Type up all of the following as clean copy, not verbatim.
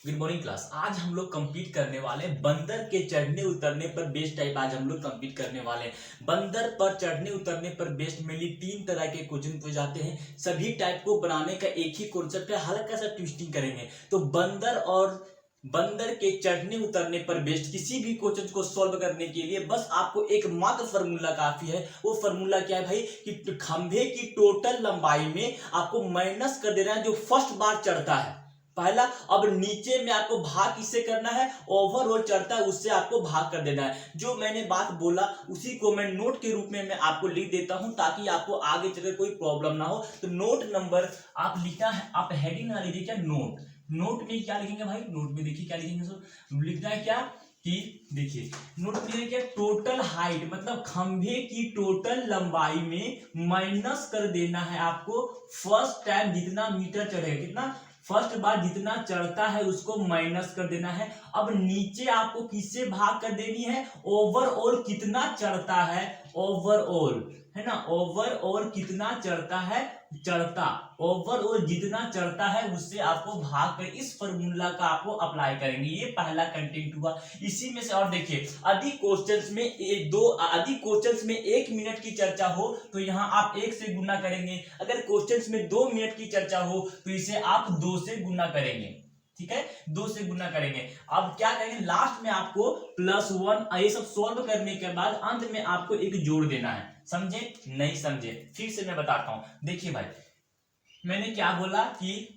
Good morning class. आज हम लोग कंप्लीट करने वाले हैं बंदर के चढ़ने उतरने पर बेस्ड टाइप। आज हम लोग कंप्लीट करने वाले हैं बंदर पर चढ़ने उतरने पर बेस्ड मेनली 3 तरह के क्वेश्चन पूछे जाते हैं। सभी टाइप को बनाने का एक ही कॉन्सेप्ट है, हल्का सा ट्विस्टिंग करेंगे। तो बंदर के चढ़ने उतरने पर बेस्ड किसी भी क्वेश्चन को सॉल्व करने के लिए बस आपको एक मात्र फॉर्मूला काफी है। वो फॉर्मूला क्या है भाई कि खंभे की टोटल लंबाई में आपको माइनस कर देना है जो फर्स्ट बार चढ़ता है पहला। अब नीचे में आपको भाग किससे करना है, ओवरऑल चढ़ता है उससे आपको भाग कर देना है। जो मैंने बात बोला उसी को मैं नोट के रूप में मैं आपको लिख देता हूं ताकि आपको आगे चलकर कोई प्रॉब्लम ना हो। तो नोट नंबर आप लिखना है, आप हेडिंग ना लीजिए क्या, नोट। नोट में क्या लिखेंगे भाई, नोट में देखिए क्या लिखेंगे, सो लिखना है क्या कि देखिए नोट में क्या, टोटल हाइट मतलब खंभे की टोटल लंबाई में माइनस कर देना है आपको फर्स्ट टाइम जितना मीटर चढ़ेगा, कितना फर्स्ट बार जितना चढ़ता है उसको माइनस कर देना है। अब नीचे आपको किससे भाग कर देनी है, ओवरऑल कितना चढ़ता है, ओवरऑल है ना, ओवरऑल कितना चढ़ता है, चढ़ता ओवरऑल जितना चढ़ता है उससे आपको भाग कर इस फॉर्मूला का आपको अप्लाई करेंगे। ये पहला कंटेंट हुआ। इसी में से और देखिए अधिक क्वेश्चंस में अधिक क्वेश्चंस में 1 मिनट की चर्चा हो तो यहाँ आप 1 से गुना करेंगे। अगर क्वेश्चंस में 2 मिनट की चर्चा हो तो इसे आप 2 से गुना करेंगे। ठीक है, 2 से गुना करेंगे। अब क्या करेंगे, लास्ट में आपको +1 ये सब सॉल्व करने के बाद अंत में आपको एक जोड़ देना है। समझे नहीं समझे, फिर से मैं बताता हूं। देखिए भाई मैंने क्या बोला कि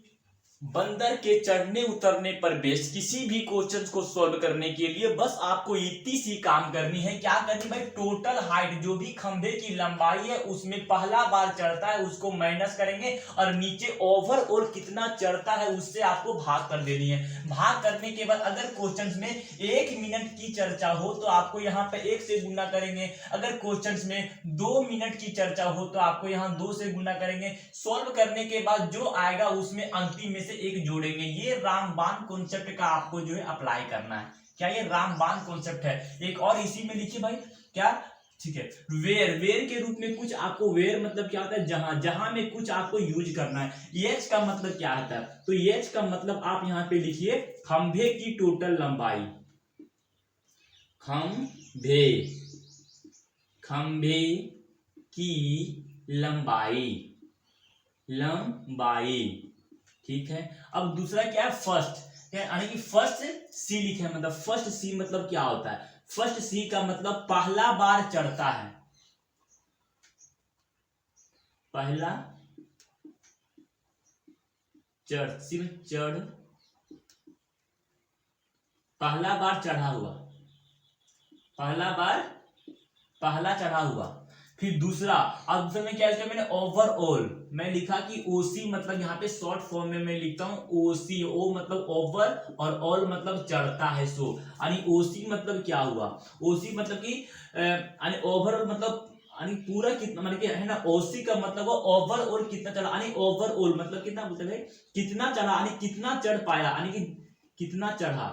बंदर के चढ़ने उतरने पर बेस्ड किसी भी क्वेश्चन को सॉल्व करने के लिए बस आपको इतनी सी काम करनी है। क्या करनी भाई, टोटल हाइट जो भी खंभे की लंबाई है उसमें पहला बार चढ़ता है उसको माइनस करेंगे और नीचे ओवरऑल कितना चढ़ता है उससे आपको भाग कर देनी है। भाग करने के बाद अगर क्वेश्चन में 1 मिनट की चर्चा हो तो आपको यहाँ पे 1 से गुना करेंगे। अगर क्वेश्चन में 2 मिनट की चर्चा हो तो आपको यहाँ 2 से गुना करेंगे। सॉल्व करने के बाद जो आएगा उसमें अंतिम में से एक जोड़ेंगे। ये रामबाण कॉन्सेप्ट का आपको जो है अप्लाई करना है। क्या ये रामबाण कॉन्सेप्ट है। एक और इसी में लिखिए भाई क्या, ठीक है, वेयर के रूप में कुछ आपको, वेयर मतलब क्या होता है, जहां जहां में कुछ आपको यूज करना है। एच का मतलब क्या होता है, तो एच का मतलब आप यहां पे लिखिए खंभे की टोटल लंबाई, खंभे खंभे की लंबाई, ठीक है। अब दूसरा क्या है, फर्स्ट, यानी कि फर्स्ट सी लिखे हैं, मतलब फर्स्ट सी मतलब क्या होता है, फर्स्ट सी का मतलब पहला बार चढ़ता है, पहला चढ़, सिर्फ चढ़, पहला बार चढ़ा हुआ, पहला बार पहला चढ़ा हुआ। फिर दूसरा, अब दूसरा में क्या है, मैंने ओवरऑल मैं लिखा कि ओसी मतलब यहाँ पे शॉर्ट फॉर्म में मैं लिखता हूँ ओसी, ओ मतलब ओवर और ऑल मतलब चढ़ता है। सो यानी ओसी मतलब क्या हुआ, ओसी मतलब कि यानी ओवरऑल मतलब यानी पूरा कितना, मतलब है ना, ओसी का मतलब वो ओवरऑल कितना चढ़ा, यानी ओवरऑल मतलब कितना, मतलब है कितना चढ़ा, यानी कितना चढ़ पाया, यानी कि कितना चढ़ा,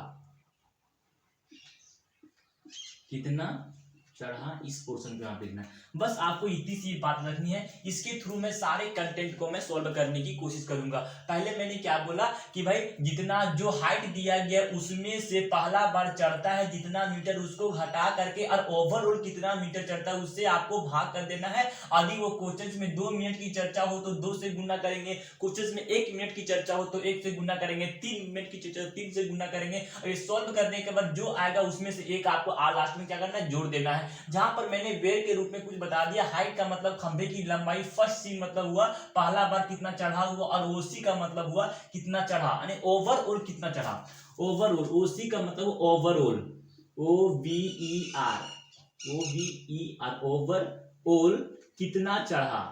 कितना चढ़ा, इस पोर्शन पे आप लिखना है। बस आपको इतनी सी बात रखनी है। इसके थ्रू मैं सारे कंटेंट को मैं सॉल्व करने की कोशिश करूंगा। पहले मैंने क्या बोला कि भाई जितना जो हाइट दिया गया उसमें से पहला बार चढ़ता है जितना मीटर उसको घटा करके और ओवरऑल कितना मीटर चढ़ता है उससे आपको भाग कर देना है। यदि वो क्वेश्चन में 2 मिनट की चर्चा हो तो 2 से गुना करेंगे, क्वेश्चन में 1 मिनट की चर्चा हो तो 1 से गुना करेंगे, 3 मिनट की चर्चा 3 से गुना करेंगे। और ये सॉल्व करने के बाद जो आएगा उसमें से एक आपको लास्ट में क्या करना है, जोड़ देना है। जहां पर मैंने वेयर के रूप में कुछ बता दिया, हाइट का मतलब खंभे की लंबाई, फर्स्ट सी मतलब हुआ पहला बार कितना चढ़ा हुआ, और ओसी का मतलब हुआ कितना चढ़ा, यानी ओवरऑल कितना चढ़ा, ओवरऑल, ओसी का मतलब ओवरऑल, OVER, OVER, ओवरऑल कितना चढ़ा,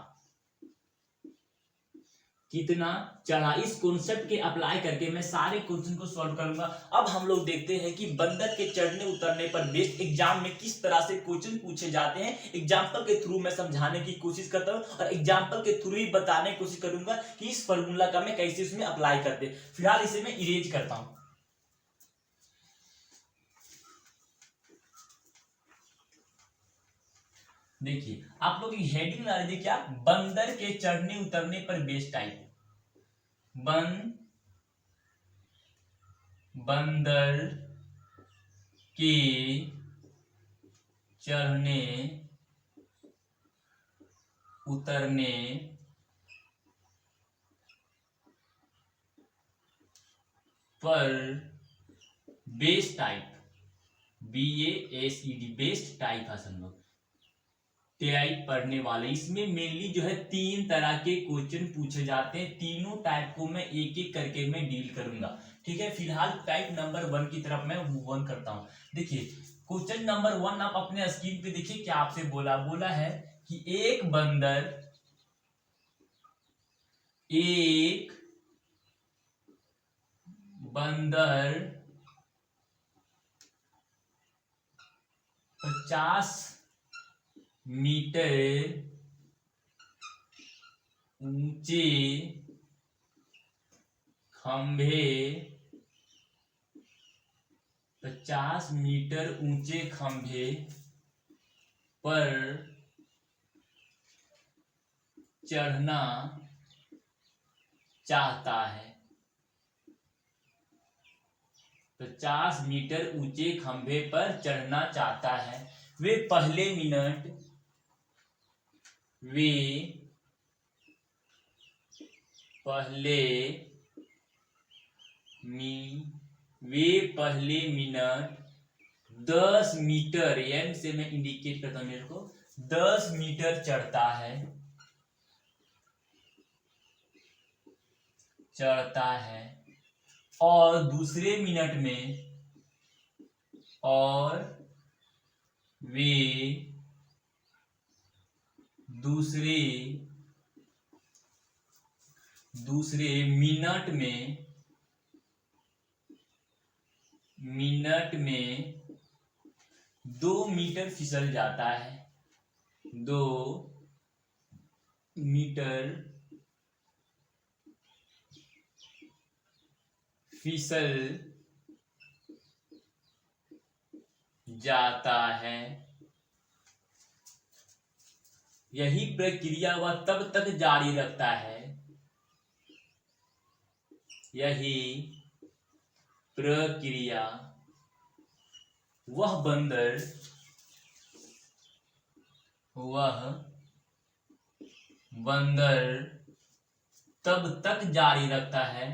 कितना चढ़ा। इस कॉन्सेप्ट के अप्लाई करके मैं सारे क्वेश्चन को सॉल्व करूंगा। अब हम लोग देखते हैं कि बंदर के चढ़ने उतरने पर बेस्ड एग्जाम में किस तरह से क्वेश्चन पूछे जाते हैं। एग्जाम्पल के थ्रू मैं समझाने की कोशिश करता हूं और एग्जाम्पल के थ्रू ही बताने की कोशिश करूंगा कि इस फॉर्मूला का मैं कैसे उसमें अप्लाई करते। फिलहाल इसे मैं इरेज करता हूं। देखिए आप लोग हेडिंग ला लीजिए क्या, बंदर के चढ़ने उतरने पर बेस्ड टाइप, बंदर के चढ़ने उतरने पर base type, BASED best type है हम लोग टाइप पढ़ने वाले। इसमें मेनली जो है 3 तरह के क्वेश्चन पूछे जाते हैं। तीनों टाइप को मैं एक एक करके मैं डील करूंगा, ठीक है। फिलहाल टाइप नंबर 1 की तरफ मैं मूव ऑन करता हूं। देखिए क्वेश्चन नंबर 1 आप अपने स्क्रीन पे देखिए क्या आपसे बोला है कि एक बंदर 50 मीटर ऊंचे खंभे 50 मीटर ऊंचे खंभे पर चढ़ना चाहता है। 50 मीटर ऊंचे खंभे पर चढ़ना चाहता है। वे पहले मिनट मिनट 10 मीटर, एम से मैं इंडिकेट करता हूं मेरे को, 10 मीटर चढ़ता है और दूसरे मिनट में दूसरे मिनट में 2 मीटर फिसल जाता है। 2 मीटर फिसल जाता है। यही प्रक्रिया वह तब तक जारी रखता है। यही प्रक्रिया वह बंदर तब तक जारी रखता है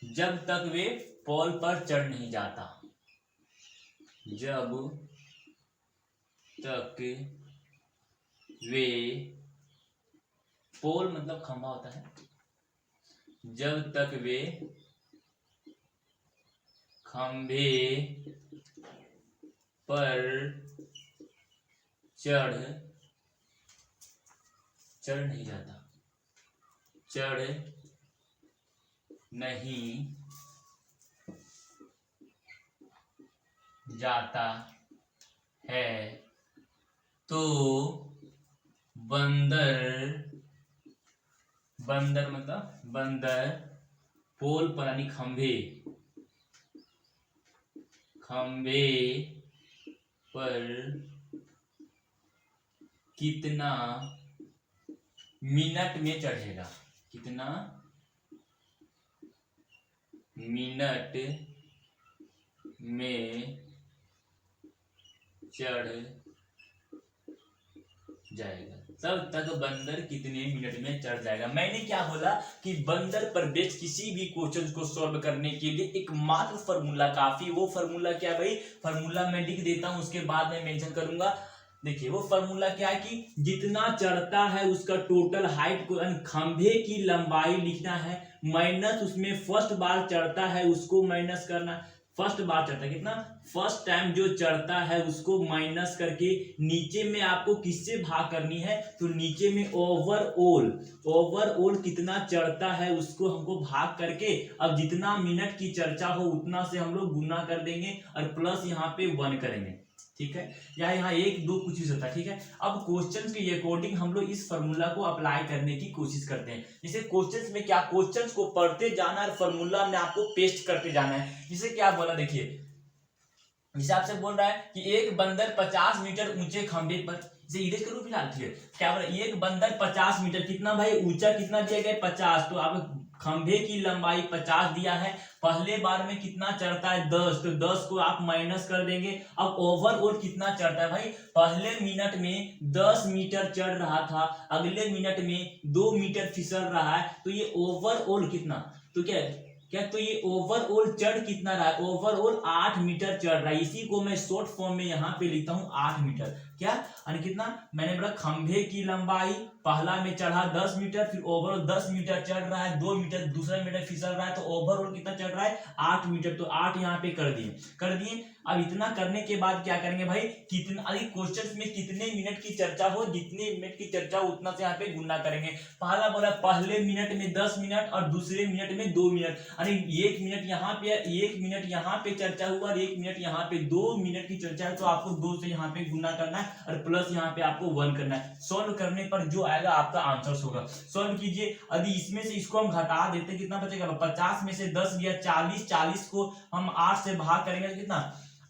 जब तक वे पोल पर चढ़ नहीं जाता। जब तक वे, पोल मतलब खंभा होता है, जब तक वे खंभे पर चढ़ नहीं जाता है तो बंदर मतलब बंदर पोल पर यानी खंभे पर कितना मिनट में चढ़ेगा, कितना मिनट में चढ़ जाएगा, तब तक बंदर कितने मिनट में चढ़ जाएगा। मैंने क्या बोला कि बंदर पर बेस्ड किसी भी क्वेश्चन को सॉल्व करने के लिए एक मात्र फार्मूला काफी। वो फार्मूला क्या भाई, फार्मूला मैं लिख देता हूं, उसके बाद मैं मेंशन करूंगा। देखिए वो फार्मूला क्या है कि जितना चढ़ता है उसका टोटल हाइट को, खंभे की लंबाई लिखना है, माइनस उसमें फर्स्ट बार चढ़ता है उसको माइनस करना। फर्स्ट बार चढ़ता है कितना, फर्स्ट टाइम जो चढ़ता है उसको माइनस करके नीचे में आपको किससे भाग करनी है, तो नीचे में ओवरऑल कितना चढ़ता है उसको हमको भाग करके, अब जितना मिनट की चर्चा हो उतना से हम लोग गुना कर देंगे और प्लस यहाँ पे 1 करेंगे। ठीक है, या यहाँ 1 2 कुछ भी होता है। ठीक है, अब क्वेश्चन के अकॉर्डिंग हम लोग इस फॉर्मूला को अप्लाई करने की कोशिश करते हैं। जैसे क्वेश्चन में क्या, क्वेश्चन को पढ़ते जाना और फॉर्मूला में आपको पेस्ट करते जाना है। जिसे क्या बोला, देखिए जैसे आपसे बोल रहा है कि एक बंदर 50 मीटर ऊंचे खंभे पर, इसे इरेज करो फिलहाल। ठीक है, क्या बोला, एक बंदर 50 मीटर, कितना भाई ऊंचा कितना दिया गया 50, तो आप खंभे की लंबाई 50 दिया है, पहले बार में कितना चढ़ता है 10, तो 10 को आप माइनस कर देंगे। अब ओवरऑल कितना चढ़ता है भाई, पहले मिनट में 10 मीटर चढ़ रहा था, अगले मिनट में 2 मीटर फिसल रहा है, तो ये ओवरऑल कितना, तो क्या तो ये ओवरऑल चढ़ कितना रहा है, ओवरऑल 8 मीटर चढ़ रहा है। इसी को मैं शॉर्ट फॉर्म में यहाँ पे लिखता हूँ 8 मीटर। क्या और कितना मैंने बोला, खंभे की लंबाई पहला में चढ़ा 10 मीटर, फिर ओवरऑल 10 मीटर चढ़ रहा है, 2 मीटर दूसरा मीटर फिसल रहा है, तो ओवरऑल कितना चढ़ रहा है 8 मीटर। तो 8 यहाँ पे कर दिए। अब इतना करने के बाद क्या करेंगे भाई, कितना अभी क्वेश्चन में कितने मिनट की चर्चा हो, जितने मिनट की चर्चा हो उतना से यहाँ पे गुणा करेंगे। पहला बोला पहले मिनट में 10 मिनट और दूसरे मिनट में 2 मिनट, अरे 1 मिनट यहाँ पे, 1 मिनट यहाँ पे चर्चा हुआ और 1 मिनट यहाँ पे, 2 मिनट की चर्चा है, तो आपको 2 से यहाँ पे गुणा करना है और प्लस यहाँ पे आपको 1 करना है। सॉल्व करने पर जो आएगा आपका आंसर होगा। सॉल्व कीजिए, यदि इसमें से इसको हम घटा देते कितना बचेगा, 50 में से 10 गया 40, 40 को हम 8 से भाग करेंगे तो कितना,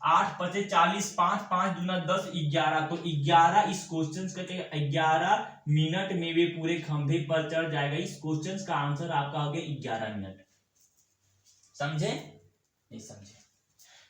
8 पचे 40, 5 5 दूना 10, 11, तो 11 इस क्वेश्चन का 11 मिनट में वे पूरे खंभे पर चढ़ जाएगा। इस क्वेश्चन का आंसर आपका हो गया 11 मिनट। समझे नहीं समझे?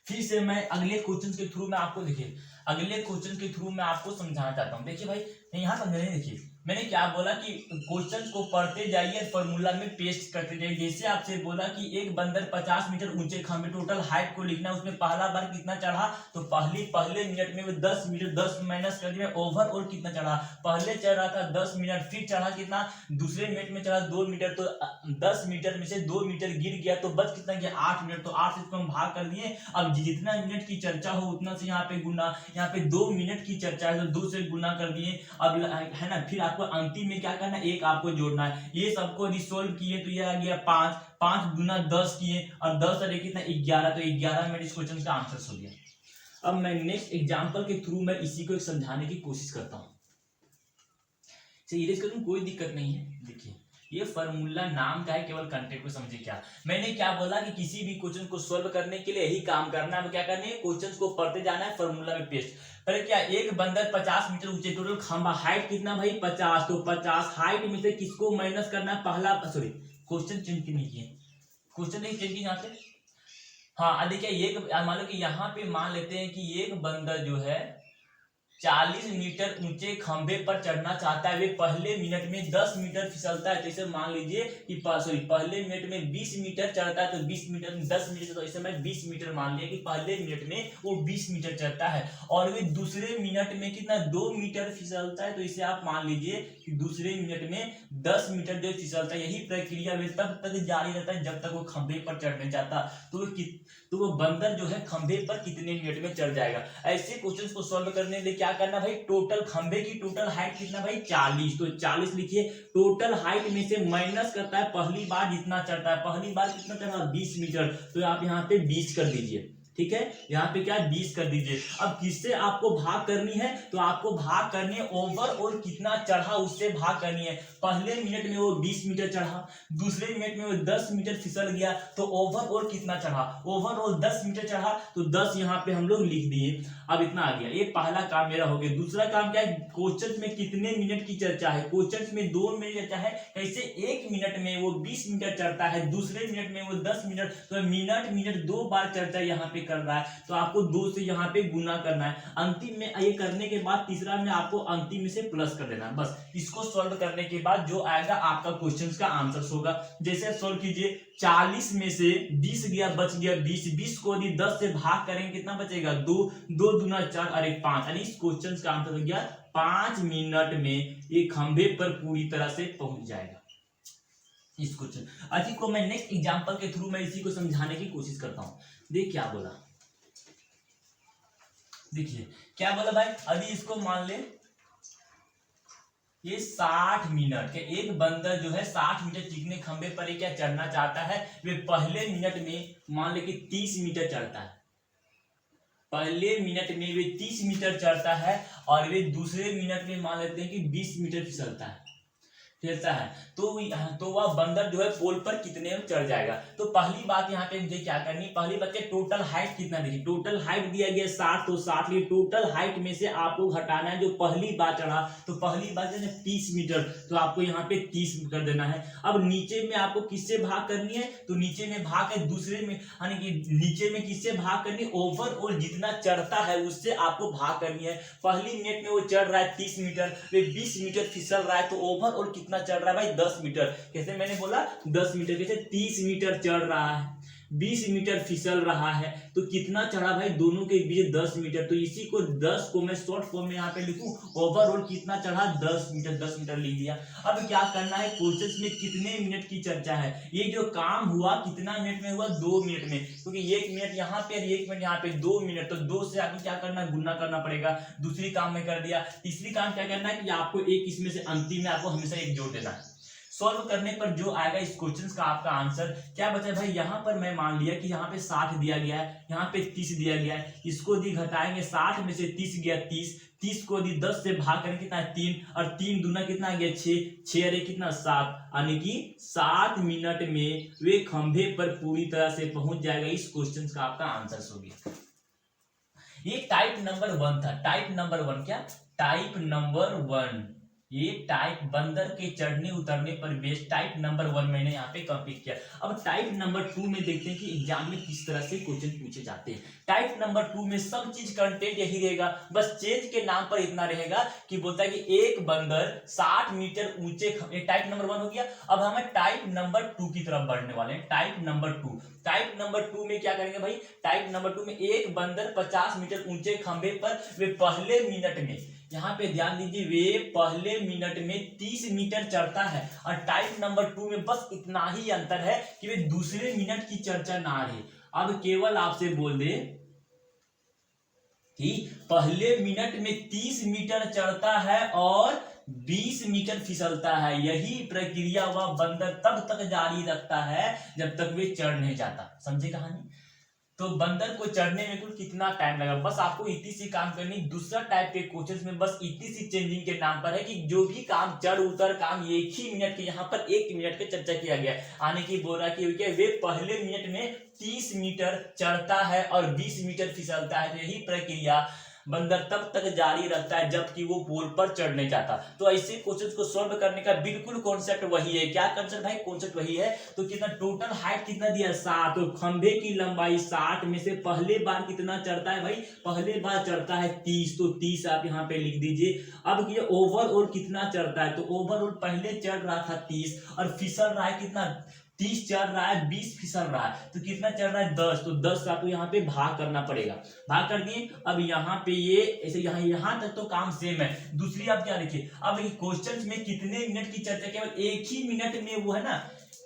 फिर से मैं अगले क्वेश्चन के थ्रू में आपको, देखिए अगले क्वेश्चन के थ्रू में आपको समझाना चाहता हूं। देखिए भाई यहाँ समझे, देखिए मैंने क्या बोला कि क्वेश्चन को पढ़ते जाइए, फॉर्मूला में पेस्ट करते जाइए। जैसे आपसे बोला कि एक बंदर 50 मीटर ऊंचे खंभे, टोटल हाइट को लिखना, उसमें पहला बार कितना चढ़ा, तो पहले मिनट में वो 10 मीटर, 10 माइनस कर दिया, ओवरऑल कितना चढ़ा, पहले चढ़ रहा था 10 मिनट, फिर चढ़ा कितना, दूसरे मिनट में चढ़ा 2 मीटर, तो 10 मीटर में से 2 मीटर गिर गया, तो बच कितना गया 8 मिनट, तो 8 से इसको हम भाग कर दिए। अब जितना मिनट की चर्चा हो उतना से यहाँ पे गुना, यहाँ पे 2 मिनट की चर्चा है तो 2 से गुना कर दिए। अब है ना, फिर आपको अंतिम में क्या करना है, 1 आपको जोड़ना है। ये सबको रिसोल्व किए तो ये आ गया 5, 5 गुना 10 किए और 10 और कितना 11, तो 11 मिनट इस क्वेश्चन का आंसर हो गया। अब मैं नेक्स्ट एग्जांपल के थ्रू मैं इसी को समझाने की कोशिश करता हूं। इरेज करूं कोई दिक्कत नहीं है। देखिए ये फॉर्मूला नाम का है, केवल कंटेंट को समझिए। क्या मैंने क्या बोला कि किसी भी क्वेश्चन को सॉल्व करने के लिए यही काम करना है। क्या करना है, क्वेश्चन को पढ़ते जाना है, फॉर्मूला में पेस्ट। पर क्या, एक बंदर 50 मीटर ऊंचे, टोटल खंभा हाइट कितना भाई 50, तो 50 हाइट में से किसको माइनस करना है, पहला, सॉरी क्वेश्चन चेंज नहीं किए, क्वेश्चन नहीं चेंज किए यहाँ से। हाँ देखिए, एक मान लो कि यहाँ पे मान लेते हैं कि एक बंदर जो है 40 मीटर ऊंचे खंभे पर चढ़ना चाहता है, वे पहले मिनट में 10 मीटर फिसलता है। तो इसे मान लीजिए कि पहले मिनट में 20 मीटर चढ़ता है, तो 20 मीटर में 10 मीटर, तो इसे मैं 20 मीटर मान लिया कि पहले मिनट में वो 20 मीटर चढ़ता है। और वे दूसरे मिनट में कितना 2 मीटर फिसलता है, तो इसे आप मान लीजिए कि दूसरे मिनट में 10 मीटर जो फिसलता है। यही प्रक्रिया वे तब तक जारी रहता है जब तक वो खंभे पर चढ़ने जाता, तो वो बंदर जो है खंभे पर कितने मिनट में चढ़ जाएगा। ऐसे क्वेश्चन को सॉल्व करने के लिए क्या करना भाई, टोटल खंभे की टोटल हाइट कितना भाई 40, तो 40 लिखिए। टोटल हाइट में से माइनस करता है पहली बार जितना चढ़ता है, पहली बार कितना चढ़ा 20 मीटर, तो आप यहाँ पे 20 कर दीजिए। ठीक है, यहाँ पे क्या 20 कर दीजिए। अब किससे आपको भाग करनी है, तो आपको भाग करनी है ओवरऑल कितना चढ़ा उससे भाग करनी है। पहले मिनट में वो 20 मीटर चढ़ा, दूसरे मिनट में वो 10 मीटर फिसल गया, तो ओवरऑल कितना चढ़ा, ओवरऑल 10 मीटर चढ़ा, तो 10 यहाँ पे हम लोग लिख दिए। अब इतना आ गया, ये पहला काम मेरा हो गया। दूसरा काम क्या है, क्वेश्चन में कितने मिनट की चर्चा है, क्वेश्चन में 2 मिनट चर्चा है। कैसे, एक मिनट में वो 20 मीटर चढ़ता है, दूसरे मिनट में वो 10 मिनट, तो मिनट 2 बार चर्चा यहाँ पे कर रहा है, तो आपको 2 से यहाँ पे गुना करना है। अंतिम में ये करने के बाद तीसरा में आपको अंतिम में से प्लस कर देना है। बस इसको सॉल्व करने के बाद जो आएगा आपका क्वेश्चन का आंसर होगा। जैसे सॉल्व कीजिए, 40 में से 20 गया, बच गया 20, 20 को यदि 10 से भाग करेंगे कितना बचेगा 2, 2 दूना 4 और 1 5, यानी इस क्वेश्चन का आंसर हो गया 5 मिनट में ये खंभे पर पूरी तरह से पहुंच जाएगा। इस क्वेश्चन अभी को मैं नेक्स्ट एग्जांपल के थ्रू मैं इसी को समझाने की कोशिश करता हूं। देख क्या बोला, देखिए क्या बोला भाई, अभी इसको मान ले ये 60 मिनट के, एक बंदर जो है 60 मीटर चिकने खंबे पर क्या चढ़ना चाहता है, वे पहले मिनट में मान ले कि 30 मीटर चढ़ता है, पहले मिनट में वे 30 मीटर चढ़ता है और वे दूसरे मिनट में मान लेते हैं कि 20 मीटर फिसलता है तो वह बंदर जो है पोल पर कितने में चढ़ जाएगा। तो पहली बात यहाँ पे मुझे क्या करनी है, पहली बात टोटल हाइट कितना देखिए, टोटल हाइट दिया गया 60, तो 60 लिए टोटल हाइट में से आपको घटाना है जो पहली बार चढ़ा, तो पहली बार जो है 30 मीटर, तो आपको यहाँ पे 30 कर देना है। अब नीचे में आपको किससे भाग करनी है, तो नीचे में भाग है दूसरे में, यानी कि नीचे में किससे भाग करनी है, ओवरऑल जितना चढ़ता है उससे आपको भाग करनी है। पहली मिनट में वो चढ़ रहा है 30 मीटर, वे 20 मीटर फिसल रहा है, तो ओवरऑल कितना चढ़ रहा है भाई 10 मीटर। कैसे मैंने बोला 10 मीटर, कैसे 30 मीटर चढ़ रहा है, 20 मीटर फिसल रहा है, तो कितना चढ़ा भाई दोनों के बीच 10 मीटर। तो इसी को 10 को मैं शॉर्ट फॉर्म में यहाँ पे लिखूं, ओवरऑल कितना चढ़ा 10 मीटर, 10 मीटर लिख दिया। अब क्या करना है, क्वेश्चन में कितने मिनट की चर्चा है, ये जो काम हुआ कितना मिनट में हुआ, 2 मिनट में, क्योंकि 1 मिनट यहाँ पे और 1 मिनट यहाँ पे, 2 मिनट, तो 2 से आपको क्या करना है, गुना करना पड़ेगा। दूसरी काम में कर दिया। तीसरी काम क्या करना है कि आपको एक इसमें से अंतिम में आपको हमेशा एक जोड़ देना है। सॉल्व करने पर जो आएगा इस क्वेश्चन का आपका आंसर क्या बचा भाई, यहाँ पर मैं मान लिया कि यहाँ पे 60 दिया गया है, यहाँ पे 30 दिया गया है, इसको दी घटाएंगे, 60 में से 30 गया 30, 30 को दी 10 से भाग करें कितना है 3, और 3 दूना कितना आ गया 6, 6 अरे कितना 7, यानी कि 7 मिनट में वे खंभे पर पूरी तरह से पहुंच जाएगा। इस क्वेश्चन का आपका आंसर हो गया। ये टाइप नंबर 1 था। टाइप नंबर 1 क्या, टाइप नंबर 1, ये टाइप बंदर के चढ़ने उतरने पर बेस्ड टाइप नंबर 1 मैंने यहाँ पे कंप्लीट किया। अब टाइप नंबर 2 में देखते हैं कि एग्जाम में किस तरह से क्वेश्चन पूछे जाते हैं। टाइप नंबर 2 में सब चीज कंटेंट यही रहेगा, बस चेंज के नाम पर इतना रहेगा कि बोलता है कि एक बंदर 60 मीटर ऊंचे, टाइप नंबर 1 हो गया। अब हमें टाइप नंबर 2 की तरफ बढ़ने वाले हैं। टाइप नंबर 2, टाइप नंबर 2 में क्या करेंगे भाई, टाइप नंबर 2 में एक बंदर 50 मीटर ऊंचे खंभे पर वे पहले मिनट में, यहाँ पे ध्यान दीजिए, वे पहले मिनट में 30 मीटर चढ़ता है। और टाइप नंबर 2 में बस इतना ही अंतर है कि वे दूसरे मिनट की चर्चा ना रहे। अब केवल आपसे बोल दे कि पहले मिनट में 30 मीटर चढ़ता है और 20 मीटर फिसलता है, यही प्रक्रिया वह बंदर तब तक जारी रखता है जब तक वे चढ़ नहीं जाता। समझे कहानी। तो बंदर को चढ़ने में कुल कितना टाइम लगा, बस आपको इतनी सी काम करनी। दूसरा टाइप के क्वेश्चन में बस इतनी सी चेंजिंग के नाम पर है कि जो भी काम चढ़ उतर काम एक ही मिनट के, यहाँ पर 1 मिनट की चर्चा किया गया। आने की बोल रहा कि वे पहले मिनट में 30 मीटर चढ़ता है और 20 मीटर फिसलता है, तो यही प्रक्रिया बंदर तब तक जारी रखता है जबकि वो पोल पर चढ़ नहीं जाता। तो ऐसे क्वेश्चन को सॉल्व करने का बिल्कुल कॉन्सेप्ट वही है। क्या कॉन्सेप्ट भाई, कॉन्सेप्ट वही है। तो कितना टोटल हाइट कितना दिया 60, तो खंभे की लंबाई 60 में से पहले बार कितना चढ़ता है भाई, पहले बार चढ़ता है 30, तो 30 आप यहाँ पे लिख दीजिए। अब ये ओवरऑल कितना चढ़ता है, तो ओवरऑल पहले चढ़ रहा था 30 और फिसल रहा है कितना, 30 चढ़ रहा है 20 फिसल रहा है, तो कितना चढ़ रहा है 10, तो 10 आपको यहाँ पे भाग करना पड़ेगा। भाग कर दिए। अब यहाँ पे ये ऐसे यहाँ तक तो काम सेम है। दूसरी आप क्या लिखिए, अब क्वेश्चन में कितने मिनट की चर्चा, केवल एक ही मिनट में वो है ना,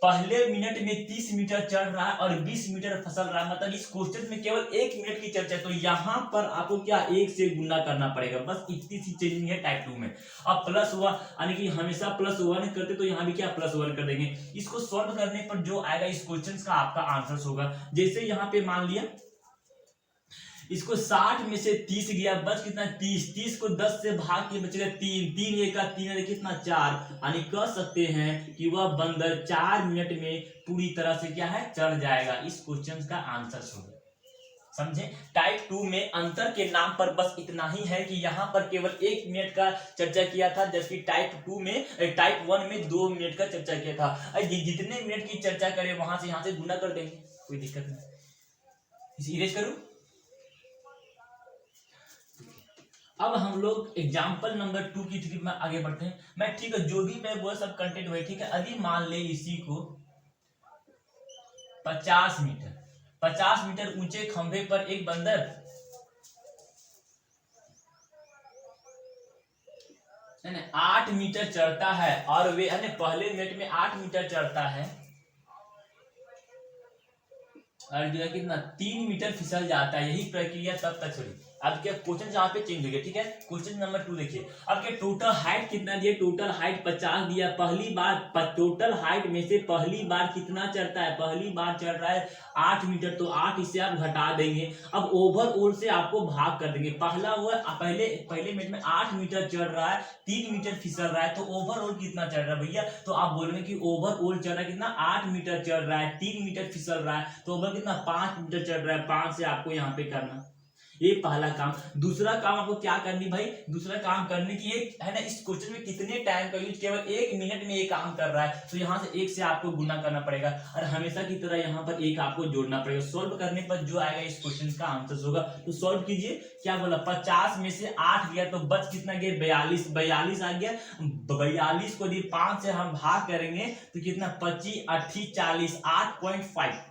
पहले मिनट में 30 मीटर चढ़ रहा है और 20 मीटर फसल रहा है, मतलब इस क्वेश्चन में केवल 1 मिनट की चर्चा है। तो यहाँ पर आपको क्या 1 से गुना करना पड़ेगा, बस इतनी सी चेंजिंग है टाइप 2 में। अब प्लस हुआ, यानी कि हमेशा +1 करते, तो यहाँ भी क्या +1 कर देंगे। इसको सॉल्व करने पर जो आएगा इस क्वेश्चन का आपका आंसर होगा। जैसे यहाँ पे मान लिया इसको 60 में से 30 गया, बच कितना 30, 30 को 10 से भाग के बचेगा 3, 3 1 का 3 कितना 4, यानी कह सकते हैं कि वह बंदर 4 मिनट में पूरी तरह से क्या है, चढ़ जाएगा। इस क्वेश्चन का आंसर होगा। समझे। टाइप 2 में अंतर के नाम पर बस इतना ही है कि यहाँ पर केवल 1 मिनट का चर्चा किया था, जबकि टाइप 1 में 2 मिनट का चर्चा किया था। जितने मिनट की चर्चा करें वहां से यहाँ से गुना कर देंगे, कोई दिक्कत नहीं। इसे इरेज करूं। अब हम लोग एग्जाम्पल नंबर 2 की ट्रिप में आगे बढ़ते हैं। मैं ठीक है, जो भी मैं वो सब कंटेंट वही ठीक है। अभी मान ले इसी को 50 मीटर ऊंचे खंभे पर एक बंदर 8 मीटर चढ़ता है और वे पहले मिनट में 8 मीटर चढ़ता है और जो है कितना 3 मीटर फिसल जाता है। यही प्रक्रिया तब तक चली। अब क्या क्वेश्चन यहाँ पे चेंज हो गया, ठीक है। क्वेश्चन नंबर 2 देखिए, अब क्या टोटल हाइट कितना दिया, टोटल हाइट 50 दिया। पहली बार टोटल हाइट में से पहली बार कितना चढ़ता है, पहली बार चढ़ रहा है 8 मीटर, तो 8 इसे आप घटा देंगे। अब ओवरऑल से आपको भाग कर देंगे। पहला वो पहले मिनट में 8 मीटर चढ़ रहा है, 3 मीटर फिसल रहा है, तो ओवरऑल कितना चढ़ रहा है भैया, तो आप बोलेंगे कि ओवरऑल चढ़ रहा है कितना, 8 मीटर चढ़ रहा है, 3 मीटर फिसल रहा है, तो ओवरऑल कितना 5 मीटर चढ़ रहा है। 5 से आपको यहाँ पे करना, ये पहला काम। दूसरा काम आपको क्या करनी भाई, दूसरा काम करने की एक है ना, इस क्वेश्चन में कितने टाइम का यूज, केवल 1 मिनट में ये काम कर रहा है, तो यहाँ से 1 से आपको गुना करना पड़ेगा और हमेशा की तरह यहाँ पर 1 आपको जोड़ना पड़ेगा। सोल्व करने पर जो आएगा इस क्वेश्चन का आंसर होगा। तो सोल्व कीजिए, क्या बोला 50 में से 8 गया तो बच कितना गया 42, 42 आ गया। 42 को 5 से हम भाग करेंगे तो कितना 25, 28, 40, 8.5।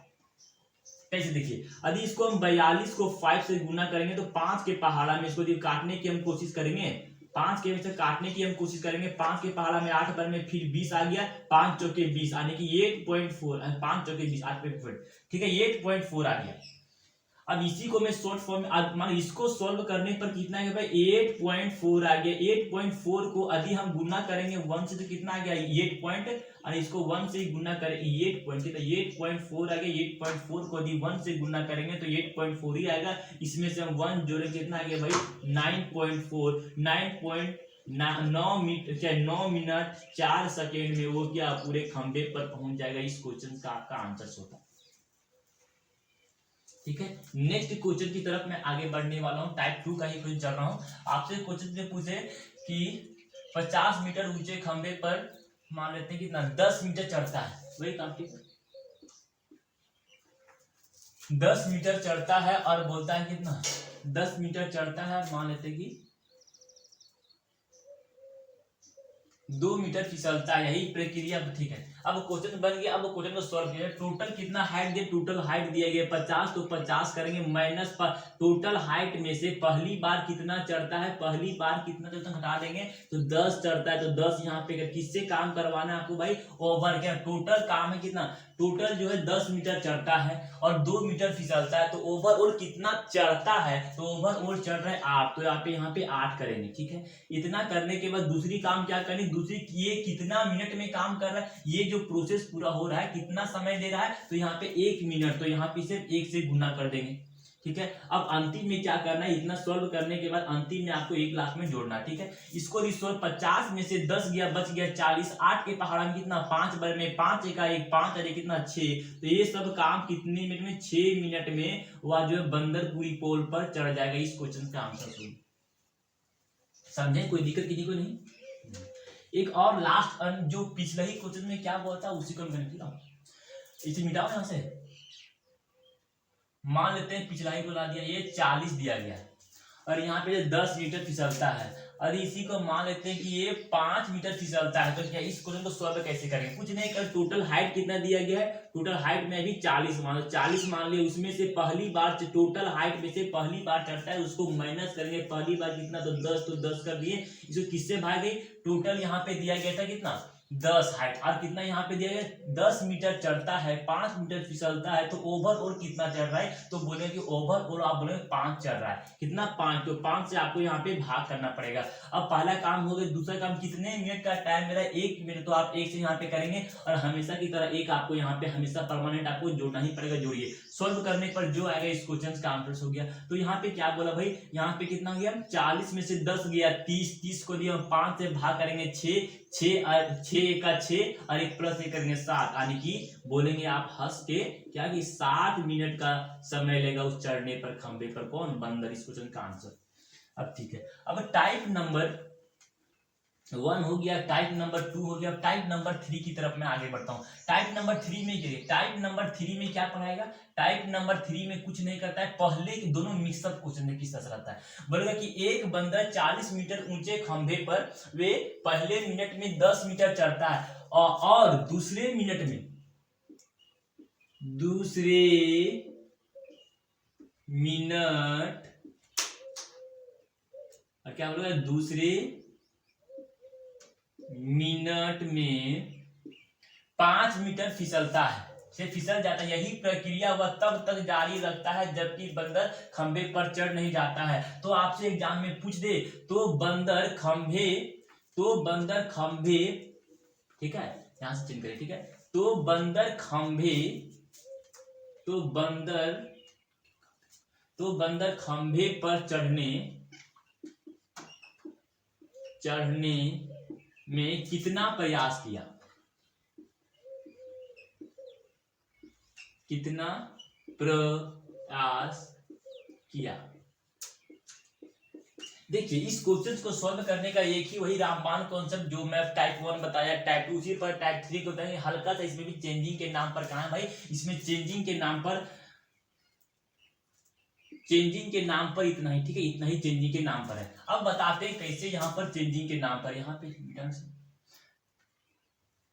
कैसे देखिए, यदि इसको हम 42 को 5 से गुना करेंगे तो 5 के पहाड़ा में इसको काटने की हम कोशिश करेंगे, 5 के में से काटने की हम कोशिश करेंगे। 5 के पहाड़ा में 8 बार में फिर 20 आ गया, 5 चौके 20 यानी कि 8.4, 5 चौके 20 8.4, ठीक है 8.4 आ गया। अब इसी को मैं शॉर्ट फॉर्म में मान इसको सॉल्व करने पर कितना है भाई 8.4 आ गया। 8.4 को यदि हम गुना करेंगे 1 से तो कितना आ गया 8 पॉइंट, और इसको 1 से ही गुना करें 8 पॉइंट, तो 8.4 आ गया। 8.4 को यदि 1 से गुना करेंगे तो 8.4 ही आएगा। इसमें से हम 1 जोड़ेंगे कितना आ गया भाई 9.4, 9 मिनट 4 सेकेंड में वो क्या पूरे खंबे पर पहुंच जाएगा। इस क्वेश्चन का आपका आंसर होता है, ठीक है। नेक्स्ट क्वेश्चन की तरफ मैं आगे बढ़ने वाला हूं। टाइप 2 का ही क्वेश्चन चल रहा हूं। आपसे क्वेश्चन में पूछे कि 50 मीटर ऊंचे खंबे पर मान लेते हैं कितना 10 मीटर चढ़ता है, वही काम, ठीक है 10 मीटर चढ़ता है और बोलता है कितना 10 मीटर चढ़ता है, मान लेते हैं कि 2 मीटर फिसलता है, यही प्रक्रिया, ठीक है। अब क्वेश्चन बन गया, अब क्वेश्चन को सॉल्व किया। टोटल कितना हाइट दिया, टोटल हाइट दिया गया 50, तो 50 करेंगे माइनस टोटल हाइट में से पहली बार कितना चढ़ता है, पहली बार कितना चढ़ता है घटा देंगे तो 10 चढ़ता है, तो 10 यहाँ पे किससे काम करवाना है आपको भाई ओवर, क्या टोटल काम है कितना, टोटल जो है 10 मीटर चढ़ता है और 2 मीटर फिसलता है, तो ओवरऑल कितना चढ़ता है, तो ओवरऑल चढ़ रहा है 8, तो यहाँ पे 8 करेंगे, ठीक है। इतना करने के बाद दूसरी काम क्या करनी, दूसरी ये कितना मिनट में काम कर रहा है, ये जो प्रोसेस पूरा हो रहा है कितना समय ले रहा है, तो यहाँ पे 1 मिनट, तो यहाँ पे सिर्फ 1 से गुना कर देंगे, ठीक है। अब अंतिम में क्या करना है, इतना सॉल्व करने के बाद अंतिम में आपको 1 लाख में जोड़ना है, ठीक है। इसको रिसोल्व 50 में से 10 गया बच गया 40, 8 के पहाड़ा में कितना 5 बार में 5 एक 5 अरे कितना 6, तो ये सब काम कितने मिनट में 6 मिनट में वह जो है बंदरपुरी पोल पर चढ़ जाएगा। इस क्वेश्चन का आंसर सुन समझे, कोई दिक्कत किसी को नहीं। एक और लास्ट जो पिछले ही क्वेश्चन में क्या हुआ था उसी को मैं इसे मिटाओ यहां से। मान लेते हैं पिछला ही बना दिया, ये 40 दिया गया और यहाँ पे 10 मीटर फिसलता है, और इसी को मान लेते हैं कि ये 5 मीटर फिसलता है, तो क्या इस क्वेश्चन को सॉल्व कैसे करेंगे, कुछ नहीं कर, टोटल हाइट कितना दिया गया है, टोटल हाइट में अभी 40 मान लो, 40 मान लिया, उसमें से पहली बार टोटल हाइट में से पहली बार चढ़ता है उसको माइनस करेंगे, पहली बार कितना तो 10, तो 10 कर दिए, इसको किससे भाग गई, टोटल यहाँ पे दिया गया था कितना 10 हाइट, और कितना यहाँ पे दिया गया 10 मीटर चढ़ता है, 5 मीटर फिसलता है, तो ओवरऑल कितना चढ़ रहा है, तो बोले कि ओवरऑल आप बोले 5 चढ़ रहा है, कितना 5, तो 5 से आपको यहाँ पे भाग करना पड़ेगा। अब पहला काम हो गया, दूसरा काम कितने मिनट का टाइम मेरा 1 मिनट, तो आप 1 से यहाँ पे करेंगे और हमेशा की तरह 1 आपको यहाँ पे हमेशा परमानेंट आपको जोड़ना ही पड़ेगा, जोड़िए। सोल्व करने पर जो आएगा इस क्वेश्चन का आंसर हो गया। तो यहाँ पे क्या बोला भाई, यहाँ पे कितना गया 40 में से 10 गया 30, 30 को दिया 5 से भाग करेंगे 6, 6 का 6 और 1 प्लस 1 करेंगे 7, यानी कि बोलेंगे आप हंस के क्या कि 60 मिनट का समय लेगा उस चढ़ने पर खंबे पर, कौन बंदर, इस क्वेश्चन का आंसर। अब ठीक है, अब टाइप नंबर 1 हो गया, टाइप नंबर 2 हो गया, टाइप नंबर 3 की तरफ मैं आगे बढ़ता हूँ। टाइप नंबर 3 में क्या, टाइप नंबर 3 में क्या पढ़ाएगा, टाइप नंबर 3 में कुछ नहीं करता है, पहले के दोनों मिक्सअप क्वेश्चन किस तरह रहता है, बोलेगा कि एक बंदर 40 मीटर ऊंचे खंभे पर वे पहले मिनट में 10 मीटर चढ़ता है और दूसरे मिनट में क्या बोलेगा, दूसरे मिनट में 5 मीटर फिसलता है, से फिसल जाता है। यही प्रक्रिया वह तब तक जारी रखता है जबकि बंदर खंभे पर चढ़ नहीं जाता है। तो आपसे एग्जाम में पूछ दे तो बंदर खंभे, ठीक है, यहां से चिन्ह करें, ठीक है, तो बंदर खंभे पर चढ़ने में कितना प्रयास किया, देखिए इस क्वेश्चन को सॉल्व करने का एक ही वही रामबाण कॉन्सेप्ट जो मैं टाइप 1 बताया, टाइप 2 उसी पर टाइप 3 को बताएंगे। हल्का सा इसमें भी चेंजिंग के नाम पर कहा है भाई, इसमें चेंजिंग के नाम पर इतना ही, ठीक है, इतना ही चेंजिंग के नाम पर है। अब बताते हैं कैसे यहाँ पर चेंजिंग के नाम पर, यहाँ पे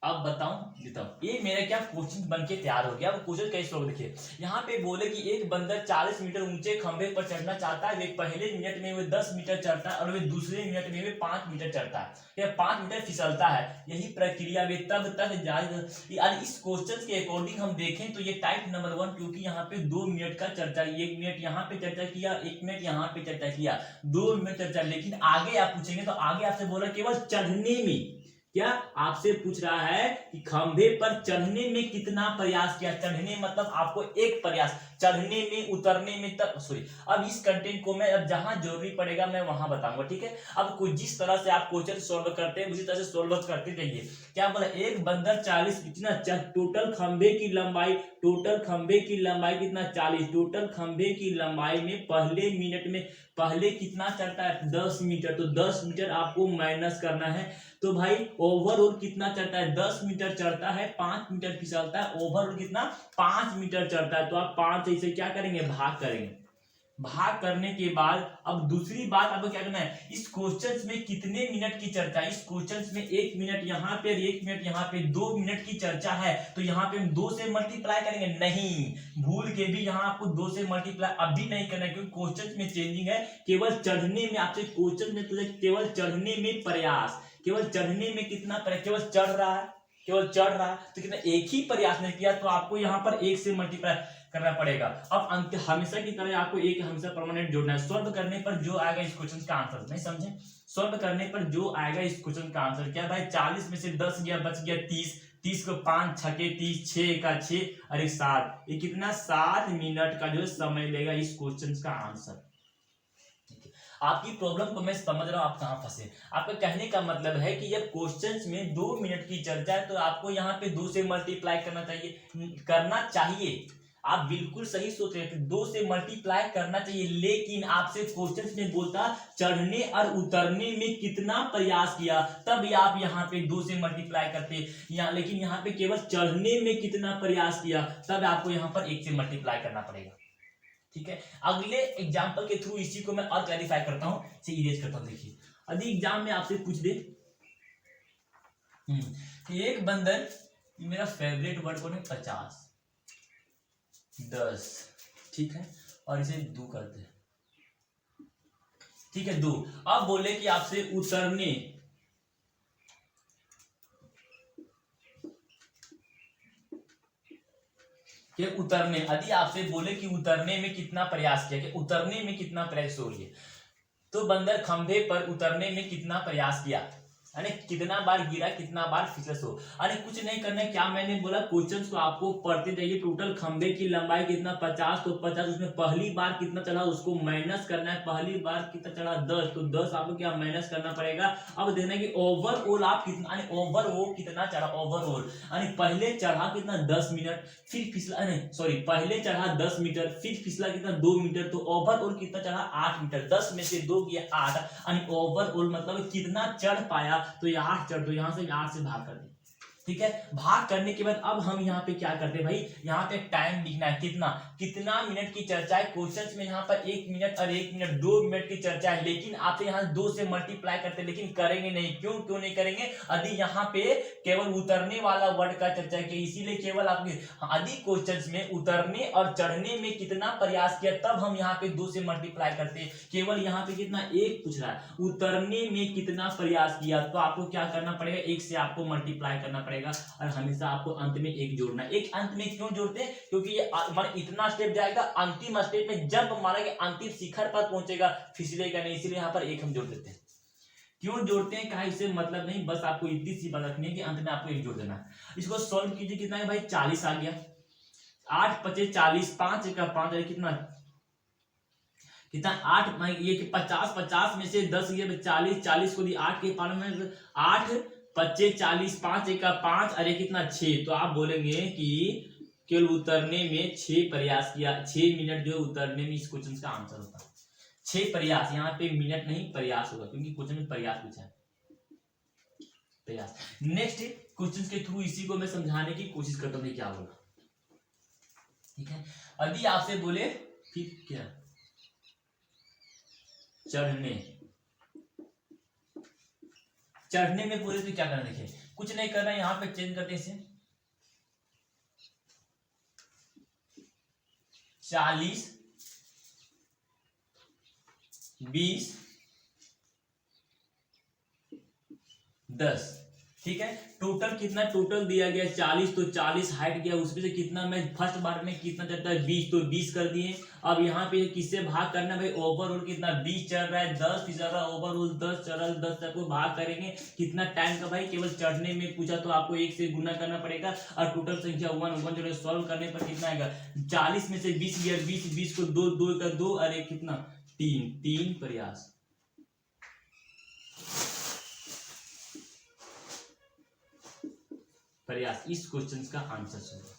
अब बताऊं देता हूं। ये मेरा क्या क्वेश्चन बन के तैयार हो गया। अब क्वेश्चन कैसे होगा देखिए, यहाँ पे बोले कि एक बंदर 40 मीटर ऊंचे खंभे पर चढ़ना चाहता है। वे पहले मिनट में वे 10 मीटर चढ़ता है और वे दूसरे मिनट में वे 5 मीटर चढ़ता है, या 5 मीटर फिसलता है। यही प्रक्रिया वे तब तक जारी। यानी इस क्वेश्चन के अकॉर्डिंग हम देखें तो ये टाइप नंबर 1, क्योंकि यहाँ पे 2 मिनट का चर्चा, 1 मिनट यहाँ पे चर्चा किया, 1 मिनट यहाँ पे चर्चा किया, 2 मिनट चर्चा। लेकिन आगे आप पूछेंगे तो आगे आपसे बोला केवल चढ़ने में, क्या आपसे पूछ रहा है कि खंभे पर चढ़ने में कितना प्रयास किया। चढ़ने मतलब आपको एक प्रयास, चढ़ने में, उतरने में तक सॉरी। अब इस कंटेंट को मैं अब जहां जरूरी पड़ेगा मैं वहां बताऊंगा, ठीक है। अब कुछ जिस तरह से आप क्वेश्चन सॉल्व करते हैं उसी तरह से सॉल्व करते जाइए। क्या बोला, एक बंदर 40 कितना, टोटल खंभे की लंबाई कितना 40, टोटल खंभे की लंबाई में पहले मिनट में पहले कितना चढ़ता है 10 मीटर, तो 10 मीटर आपको माइनस करना है। तो भाई ओवरऑल कितना चढ़ता है, 10 मीटर चढ़ता है, 5 मीटर फिसलता है, ओवरऑल कितना 5 मीटर चढ़ता है। तो आप 5 से क्या करेंगे, भाग करेंगे। भाग करने के बाद अब दूसरी बात आपको क्या करना है, इस क्वेश्चन में कितने मिनट की चर्चा है। इस क्वेश्चन में 1 मिनट यहाँ पे और 1 मिनट यहाँ पे, 2 मिनट की चर्चा है। तो यहाँ पे हम 2 से मल्टीप्लाई करेंगे, नहीं भूल के भी यहाँ आपको 2 से मल्टीप्लाई अभी नहीं करना है, क्योंकि क्वेश्चन में चेंजिंग है। केवल चढ़ने में आपसे क्वेश्चन में तुझे केवल चढ़ने में प्रयास, केवल चढ़ने में कितना प्रयास, केवल चढ़ रहा है तो कितना, एक ही प्रयास नहीं किया, तो आपको यहाँ पर 1 से मल्टीप्लाई करना पड़ेगा। अब अंत हमेशा की तरह आपको एक हमेशा परमानेंट जोड़ना है। सॉल्व करने पर जो आएगा इस क्वेश्चन का आंसर, नहीं समझे, सॉल्व करने पर जो आएगा इस क्वेश्चन का आंसर क्या भाई, 40 में से 10 गया, बच गया 30, 30 को 5 छके 30, 6 का 6 और 1 7, ये कितना 7 मिनट का जो समय लेगा इस क्वेश्चन का आंसर। आपकी प्रॉब्लम को मैं समझ रहा हूं, आप कहां फंसे। आपका कहने का मतलब है कि जब क्वेश्चंस में 2 मिनट की चर्चा है तो आपको यहाँ पे 2 से मल्टीप्लाई करना चाहिए। आप बिल्कुल सही सोच रहे थे, 2 से मल्टीप्लाई करना चाहिए। लेकिन आपसे क्वेश्चंस में बोलता चढ़ने और उतरने में कितना प्रयास किया, तब आप यहाँ पे 2 से मल्टीप्लाई करते यहाँ। लेकिन यहाँ पे केवल चढ़ने में कितना प्रयास किया, तब आपको यहाँ पर 1 से मल्टीप्लाई करना पड़ेगा, ठीक है। अगले एग्जाम्पल के थ्रू इसी को मैं और क्लैरिफाई करता हूं, इसे इरेज करता हूं। देखिए यदि एग्जाम में आपसे पूछ दे एक बंदर, मेरा फेवरेट वर्ड कौन है, 50 10, ठीक है, और इसे 2 करते हैं, ठीक है 2। अब बोले कि आपसे उतरने यदि आपसे बोले कि उतरने में कितना प्रयास किया, कि उतरने में कितना प्रयास हो रही है, तो बंदर खंभे पर उतरने में कितना प्रयास किया, यानी कितना बार गिरा, कितना बार फिसलस हो। अरे कुछ नहीं करना है, क्या मैंने बोला क्वेश्चंस को आपको पढ़ते जाइए। टोटल खंभे की लंबाई कितना 50, तो 50 उसमें पहली बार कितना चढ़ा उसको माइनस करना है। पहली बार कितना चढ़ा 10, तो 10 आपको क्या माइनस करना पड़ेगा। अब देखना कि ओवरऑल आप कितना, ओवरऑल कितना चढ़ा, ओवरऑल यानी पहले चढ़ा कितना 10 मिनट, फिर फिसला, सॉरी पहले चढ़ा 10 मीटर, फिर फिसला कितना 2 मीटर, तो ओवरऑल कितना चढ़ा 8 मीटर। 10 में से 2 गया 8, यानी ओवरऑल मतलब कितना चढ़ पाया, तो ये 8 चढ़ दो, यहां से 8 से भाग कर दे, ठीक है। भाग करने के बाद अब हम यहाँ पे क्या करते हैं भाई, यहाँ पे टाइम लिखना है, कितना मिनट की चर्चा है। क्वेश्चन में यहाँ पर 1 मिनट और 1 मिनट 2 मिनट की चर्चा है, लेकिन आप यहाँ 2 से मल्टीप्लाई करते, लेकिन करेंगे नहीं। क्यों नहीं करेंगे, यदि यहाँ पे केवल उतरने वाला वर्ड का चर्चा की, इसीलिए केवल आपके यदि क्वेश्चन में उतरने और चढ़ने में कितना प्रयास किया, तब हम यहाँ पे 2 से मल्टीप्लाई करते। केवल यहाँ पे कितना 1 पूछ रहा है, उतरने में कितना प्रयास किया, तो आपको क्या करना पड़ेगा, 1 से आपको मल्टीप्लाई करना पड़ेगा। पड़ेगा और हमेशा आपको अंत में एक जोड़ना है। एक अंत में क्यों जोड़ते हैं? क्योंकि ये इतना स्टेप जाएगा, अंतिम स्टेप में जंप मारेगा, अंतिम शिखर पर पहुंचेगा, फिसलेगा नहीं, इसलिए यहाँ पर एक हम जोड़ देते हैं। क्यों जोड़ते हैं कहा, इससे मतलब नहीं, बस आपको इतनी सी बात रखनी है कि अंत में आपको एक जोड़ देना है। इसको सॉल्व कीजिए, कितना है भाई 40 आ गया, 8 5 40, 5 का 5 है कितना कितना 8 ये 50 50 में से 10 ये 40 40 को दी 8 के पार में 8 25 40 5 का 5 अरे कितना 6। तो आप बोलेंगे कि केवल उतरने में 6 प्रयास किया, 6 मिनट जो उतरने में इस क्वेश्चन का आंसर होता है। 6 प्रयास, यहाँ पे मिनट नहीं प्रयास होगा क्योंकि क्वेश्चन में प्रयास पूछा है, प्रयास। नेक्स्ट क्वेश्चन के थ्रू इसी को मैं समझाने की कोशिश करता हूँ क्या बोला, ठीक है। यदि आपसे बोले फिर क्या चढ़ने में पूरे तो क्या करना, देखिए कुछ नहीं करना, यहां पे चेंज करते हैं इसे 40 20 10, ठीक है। टोटल कितना टोटल दिया गया 40, तो 40 हाइट गया, उसमें से कितना मैं फर्स्ट बार में कितना चढ़ता है 20, तो 20 कर दिए। अब यहाँ पे किससे भाग करना भाई, ओवरऑल कितना 20 चल रहा है, 10 चल रहा है, ओवरऑल 10 चल रहा है, 10 तक को भाग करेंगे कितना टाइम का भाई, केवल चढ़ने में पूछा तो आपको 1 से गुना करना पड़ेगा और टोटल संख्या 1 जो है सॉल्व करने पर कितना आएगा 40 में से 20 गया, 20 को 2 2 का 2 अरे कितना 3 प्रयास। प्रयास इस क्वेश्चन का आंसर सुनो।